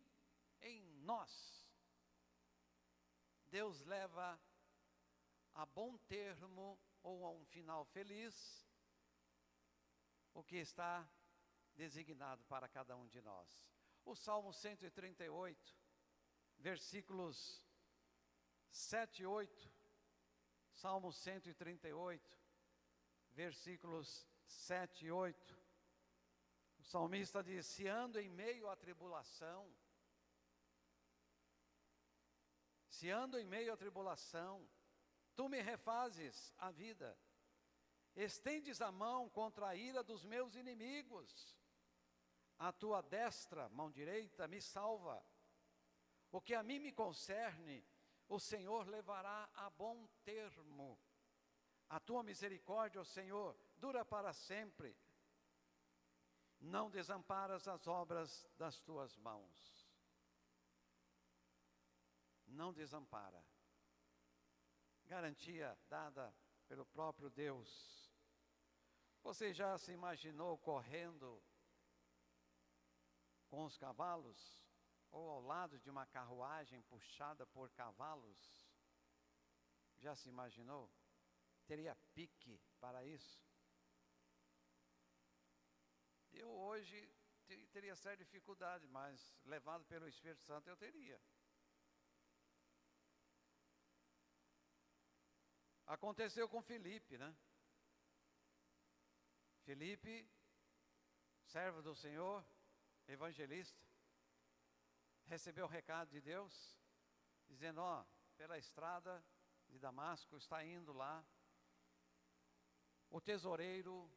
em nós, Deus leva a bom termo ou a um final feliz o que está designado para cada um de nós. O Salmo 138, versículos 7 e 8, Salmo 138, versículos 7 e 8, o salmista diz, se ando em meio à tribulação, tu me refazes a vida, estendes a mão contra a ira dos meus inimigos, a tua destra, mão direita, me salva. O que a mim me concerne, o Senhor levará a bom termo. A tua misericórdia, ó Senhor, dura para sempre. Não desamparas as obras das tuas mãos. Não desampara. Garantia dada pelo próprio Deus. Você já se imaginou correndo com os cavalos? Ou ao lado de uma carruagem puxada por cavalos? Já se imaginou? Teria pique para isso? Eu hoje teria certa dificuldade, mas levado pelo Espírito Santo eu teria. Aconteceu com Filipe, né? Filipe, servo do Senhor, evangelista, recebeu o recado de Deus, dizendo, ó, pela estrada de Damasco, está indo lá o tesoureiro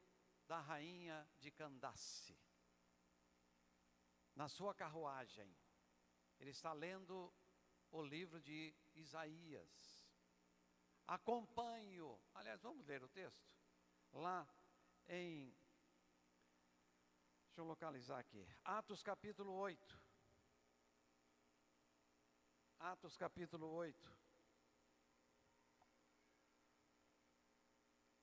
da rainha de Candace, na sua carruagem. Ele está lendo o livro de Isaías. Acompanhe-o. Aliás, vamos ler o texto? Lá em, deixa eu localizar aqui, Atos capítulo 8. Atos capítulo 8.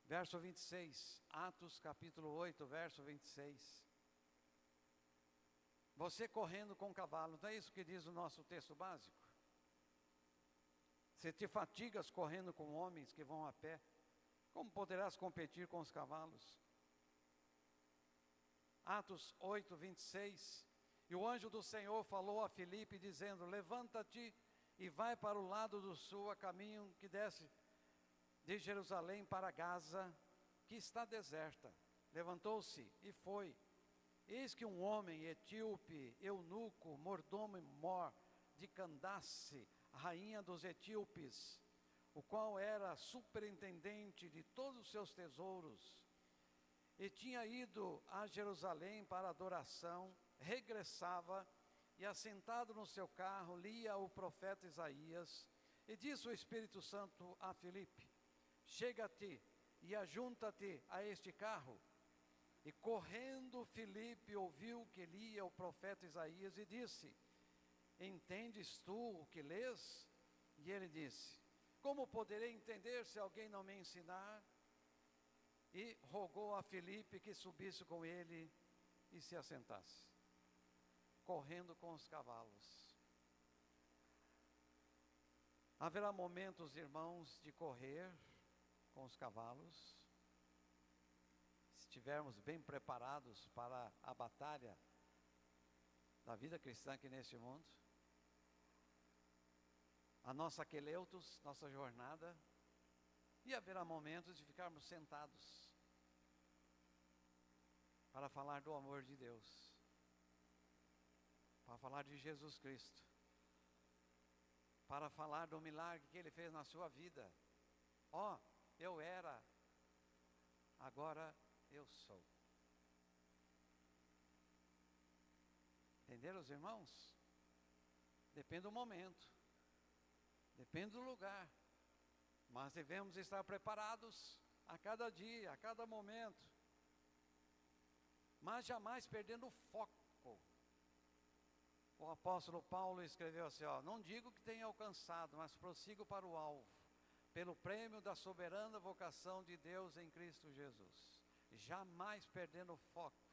Verso 26. Atos capítulo 8, verso 26. Você correndo com cavalo, não é isso que diz o nosso texto básico? Se te fatigas correndo com homens que vão a pé, como poderás competir com os cavalos? Atos 8, 26. E o anjo do Senhor falou a Filipe, dizendo: levanta-te e vai para o lado do sul, a caminho que desce de Jerusalém para Gaza, que está deserta. Levantou-se e foi. Eis que um homem etíope, eunuco, mordomo mor de Candace, rainha dos etíopes, o qual era superintendente de todos os seus tesouros, e tinha ido a Jerusalém para adoração, regressava e, assentado no seu carro, lia o profeta Isaías. E disse o Espírito Santo a Filipe: chega-te e ajunta-te a este carro. E correndo Filipe ouviu que lia o profeta Isaías e disse: entendes tu o que lês? E ele disse: como poderei entender se alguém não me ensinar? E rogou a Filipe que subisse com ele e se assentasse, correndo com os cavalos. Haverá momentos, irmãos, de correr com os cavalos, se estivermos bem preparados para a batalha da vida cristã aqui neste mundo. A nossa queleutos, nossa jornada, e haverá momentos de ficarmos sentados para falar do amor de Deus, para falar de Jesus Cristo, para falar do milagre que Ele fez na sua vida. Ó, eu era, agora eu sou. Entenderam, os irmãos? Depende do momento, depende do lugar, mas devemos estar preparados a cada dia, a cada momento, mas jamais perdendo o foco. O apóstolo Paulo escreveu assim: não digo que tenha alcançado, mas prossigo para o alvo, pelo prêmio da soberana vocação de Deus em Cristo Jesus. Jamais perdendo o foco,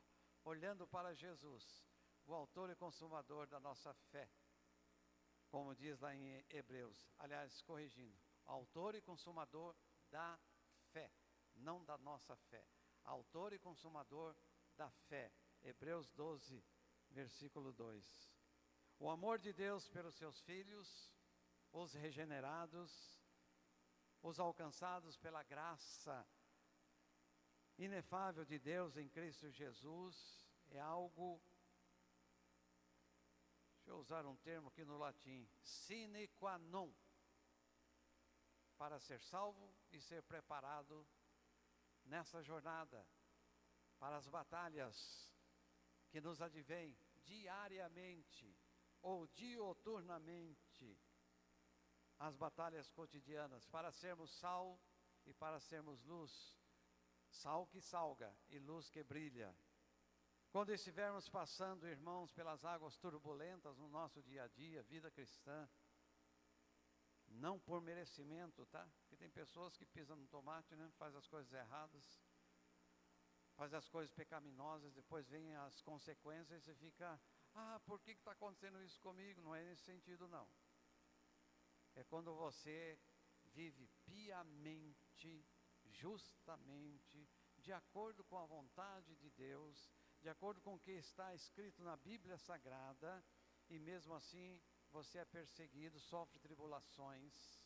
olhando para Jesus, o autor e consumador da nossa fé, como diz lá em Hebreus. Aliás, corrigindo, autor e consumador da fé, não da nossa fé. Autor e consumador da fé. Hebreus 12, versículo 2. O amor de Deus pelos seus filhos, os regenerados, os alcançados pela graça inefável de Deus em Cristo Jesus, é algo, deixa eu usar um termo aqui no latim, sine qua non, para ser salvo e ser preparado nessa jornada, para as batalhas que nos advêm diariamente ou dioturnamente, as batalhas cotidianas, para sermos sal e para sermos luz, sal que salga e luz que brilha. Quando estivermos passando, irmãos, pelas águas turbulentas no nosso dia a dia, vida cristã, não por merecimento, tá? Porque tem pessoas que pisam no tomate, né? Faz as coisas erradas, faz as coisas pecaminosas, depois vem as consequências e você fica: por que está acontecendo isso comigo? Não é nesse sentido, não. É quando você vive piamente, justamente, de acordo com a vontade de Deus, de acordo com o que está escrito na Bíblia Sagrada, e mesmo assim você é perseguido, sofre tribulações.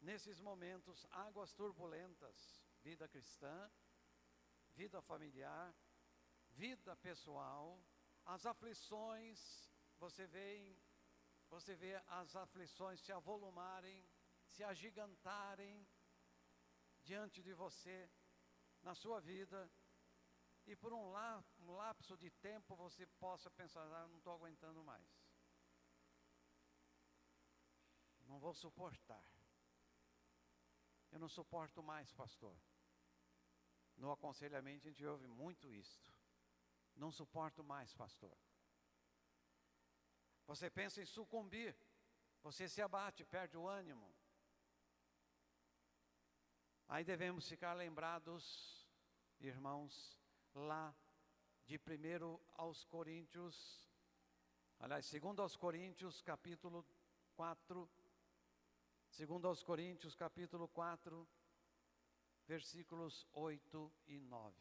Nesses momentos, águas turbulentas, vida cristã, vida familiar, vida pessoal, as aflições, você vê as aflições se avolumarem, se agigantarem, diante de você, na sua vida, e por um lapso de tempo você possa pensar, eu não estou aguentando mais. Não vou suportar. Eu não suporto mais, pastor. No aconselhamento a gente ouve muito isto. Não suporto mais, pastor. Você pensa em sucumbir. Você se abate, perde o ânimo. Aí devemos ficar lembrados, irmãos, lá de 1 aos Coríntios, aliás, 2 aos Coríntios, capítulo 4, 2 aos Coríntios, capítulo 4, versículos 8 e 9.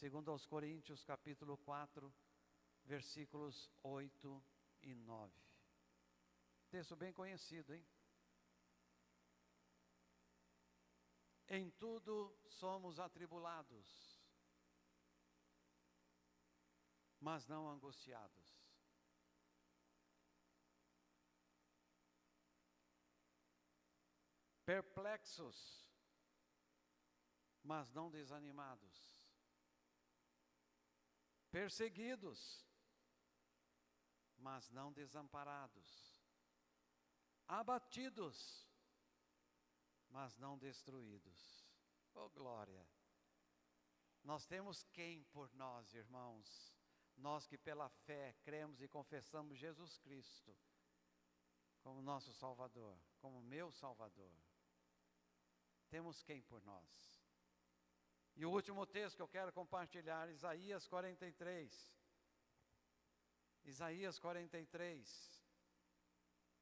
2 aos Coríntios, capítulo 4, versículos 8 e 9. Texto bem conhecido, hein? Em tudo somos atribulados, mas não angustiados. Perplexos, mas não desanimados. Perseguidos, mas não desamparados. Abatidos, mas não destruídos. Oh glória! Nós temos quem por nós, irmãos? Nós que pela fé cremos e confessamos Jesus Cristo como nosso Salvador, como meu Salvador. Temos quem por nós? E o último texto que eu quero compartilhar, Isaías 43. Isaías 43,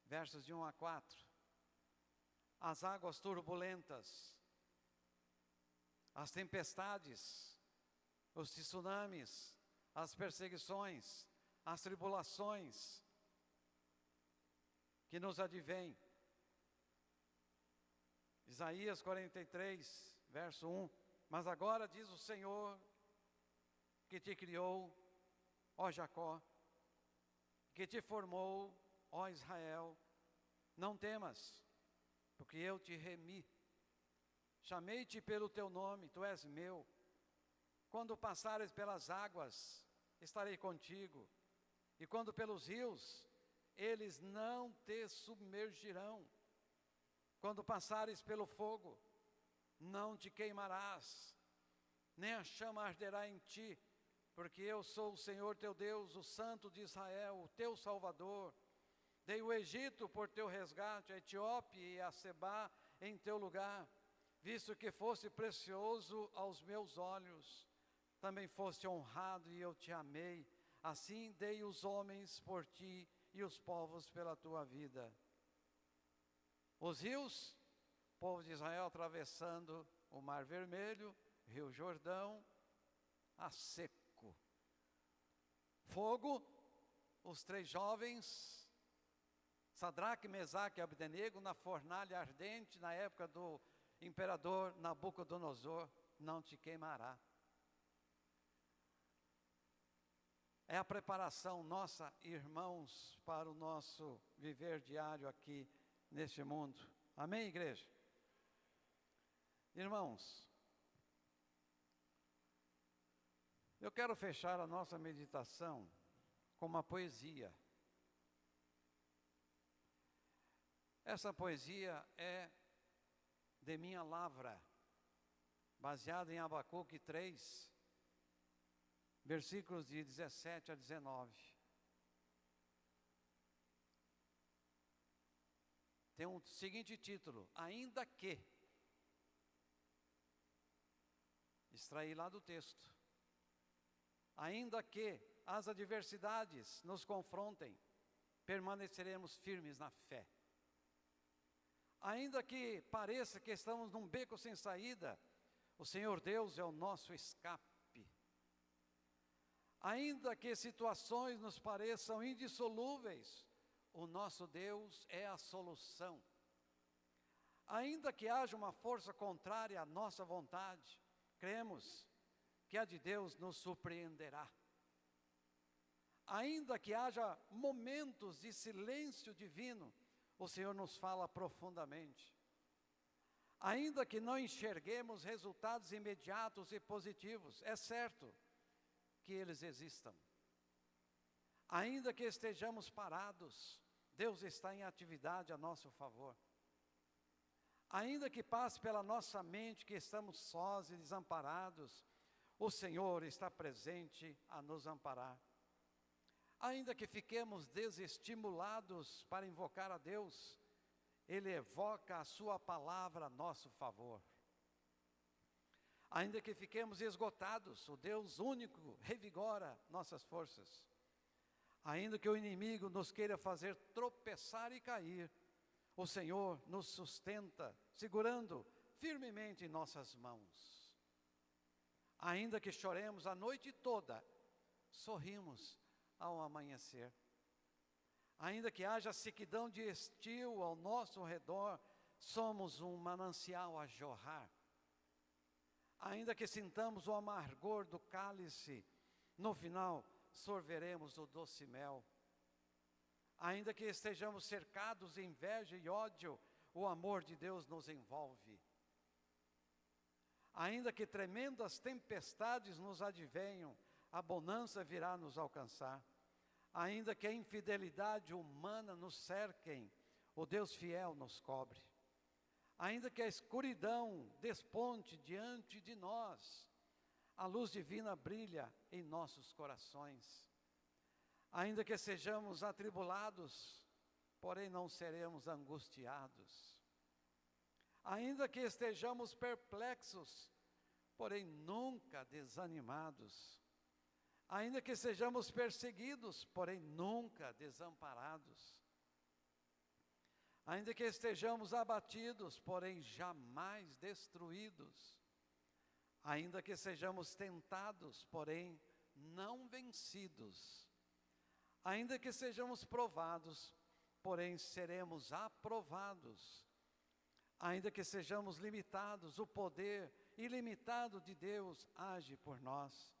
versos de 1 a 4. As águas turbulentas, as tempestades, os tsunamis, as perseguições, as tribulações que nos advêm. Isaías 43, verso 1. Mas agora diz o Senhor que te criou, ó Jacó, que te formou, ó Israel, não temas, porque eu te remi. Chamei-te pelo teu nome, tu és meu. Quando passares pelas águas, estarei contigo. E quando pelos rios, eles não te submergirão. Quando passares pelo fogo, não te queimarás, nem a chama arderá em ti, porque eu sou o Senhor teu Deus, o Santo de Israel, o teu Salvador. Dei o Egito por teu resgate, a Etiópia e a Sebá em teu lugar, visto que fosse precioso aos meus olhos, também foste honrado e eu te amei. Assim dei os homens por ti e os povos pela tua vida. Os rios, povo de Israel atravessando o Mar Vermelho, Rio Jordão, a seco. Fogo, os 3 jovens, Sadraque, Mesaque e Abdenego, na fornalha ardente, na época do imperador Nabucodonosor, não te queimará. É a preparação nossa, irmãos, para o nosso viver diário aqui neste mundo. Amém, igreja? Irmãos, eu quero fechar a nossa meditação com uma poesia. Essa poesia é de minha lavra, baseada em Abacuque 3, versículos de 17 a 19. Tem um seguinte título: ainda que. Extraí lá do texto. Ainda que as adversidades nos confrontem, permaneceremos firmes na fé. Ainda que pareça que estamos num beco sem saída, o Senhor Deus é o nosso escape. Ainda que situações nos pareçam indissolúveis, o nosso Deus é a solução. Ainda que haja uma força contrária à nossa vontade, cremos que a de Deus nos surpreenderá. Ainda que haja momentos de silêncio divino, o Senhor nos fala profundamente. Ainda que não enxerguemos resultados imediatos e positivos, é certo que eles existam. Ainda que estejamos parados, Deus está em atividade a nosso favor. Ainda que passe pela nossa mente que estamos sós e desamparados, o Senhor está presente a nos amparar. Ainda que fiquemos desestimulados para invocar a Deus, Ele evoca a sua palavra a nosso favor. Ainda que fiquemos esgotados, o Deus único revigora nossas forças. Ainda que o inimigo nos queira fazer tropeçar e cair, o Senhor nos sustenta, segurando firmemente em nossas mãos. Ainda que choremos a noite toda, sorrimos ao amanhecer. Ainda que haja sequidão de estio ao nosso redor, somos um manancial a jorrar. Ainda que sintamos o amargor do cálice, no final sorveremos o doce mel. Ainda que estejamos cercados de inveja e ódio, o amor de Deus nos envolve. Ainda que tremendas tempestades nos advenham, a bonança virá nos alcançar. Ainda que a infidelidade humana nos cerquem, o Deus fiel nos cobre. Ainda que a escuridão desponte diante de nós, a luz divina brilha em nossos corações. Ainda que sejamos atribulados, porém não seremos angustiados. Ainda que estejamos perplexos, porém nunca desanimados. Ainda que sejamos perseguidos, porém nunca desamparados. Ainda que estejamos abatidos, porém jamais destruídos. Ainda que sejamos tentados, porém não vencidos. Ainda que sejamos provados, porém seremos aprovados. Ainda que sejamos limitados, o poder ilimitado de Deus age por nós.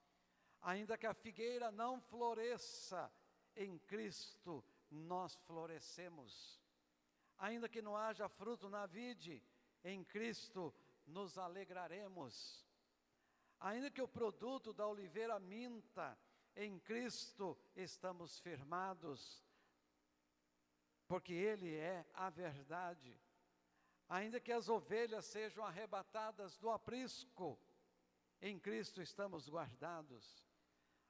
Ainda que a figueira não floresça, em Cristo nós florescemos. Ainda que não haja fruto na vide, em Cristo nos alegraremos. Ainda que o produto da oliveira minta, em Cristo estamos firmados, porque Ele é a verdade. Ainda que as ovelhas sejam arrebatadas do aprisco, em Cristo estamos guardados.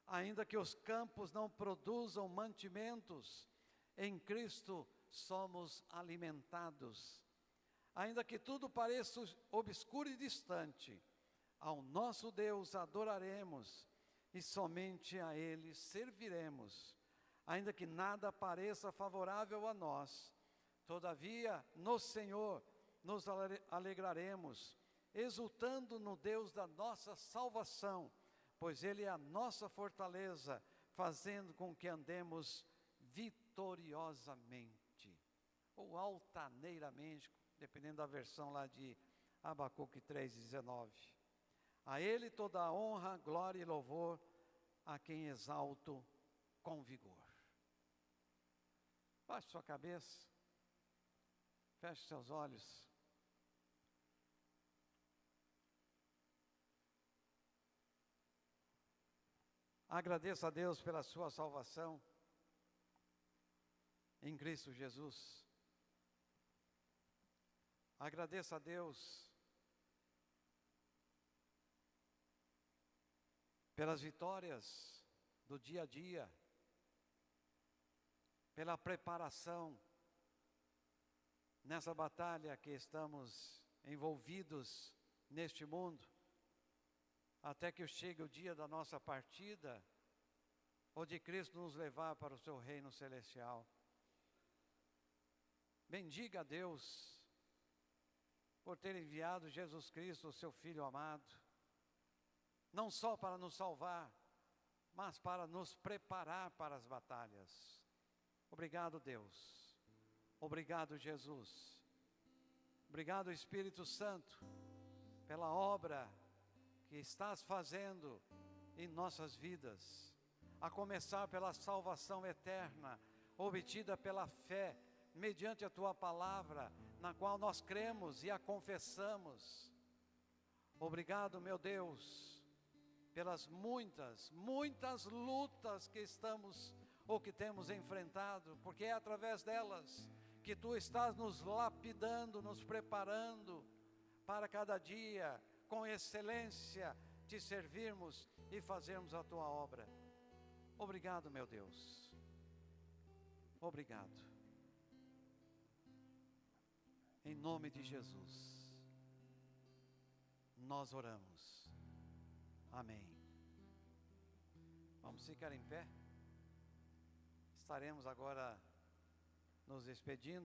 Ainda que os campos não produzam mantimentos, em Cristo somos alimentados. Ainda que tudo pareça obscuro e distante, ao nosso Deus adoraremos e somente a Ele serviremos. Ainda que nada pareça favorável a nós, todavia no Senhor nos alegraremos, exultando no Deus da nossa salvação, pois Ele é a nossa fortaleza, fazendo com que andemos vitoriosamente, ou altaneiramente, dependendo da versão lá de Abacuque 3,19. A Ele toda a honra, glória e louvor, a quem exalto com vigor. Baixe sua cabeça, feche seus olhos. Agradeça a Deus pela sua salvação em Cristo Jesus. Agradeça a Deus pelas vitórias do dia a dia, pela preparação nessa batalha que estamos envolvidos neste mundo, até que chegue o dia da nossa partida, ou de Cristo nos levar para o seu reino celestial. Bendiga a Deus por ter enviado Jesus Cristo, o seu Filho amado, não só para nos salvar, mas para nos preparar para as batalhas. Obrigado, Deus. Obrigado, Jesus. Obrigado, Espírito Santo, pela obra que estás fazendo em nossas vidas, a começar pela salvação eterna, obtida pela fé, mediante a Tua palavra, na qual nós cremos e a confessamos. Obrigado, meu Deus, pelas muitas lutas que estamos ou que temos enfrentado, porque é através delas que Tu estás nos lapidando, nos preparando para cada dia, com excelência, Te servirmos e fazermos a Tua obra. Obrigado, meu Deus. Obrigado. Em nome de Jesus, nós oramos. Amém. Vamos ficar em pé. Estaremos agora nos despedindo.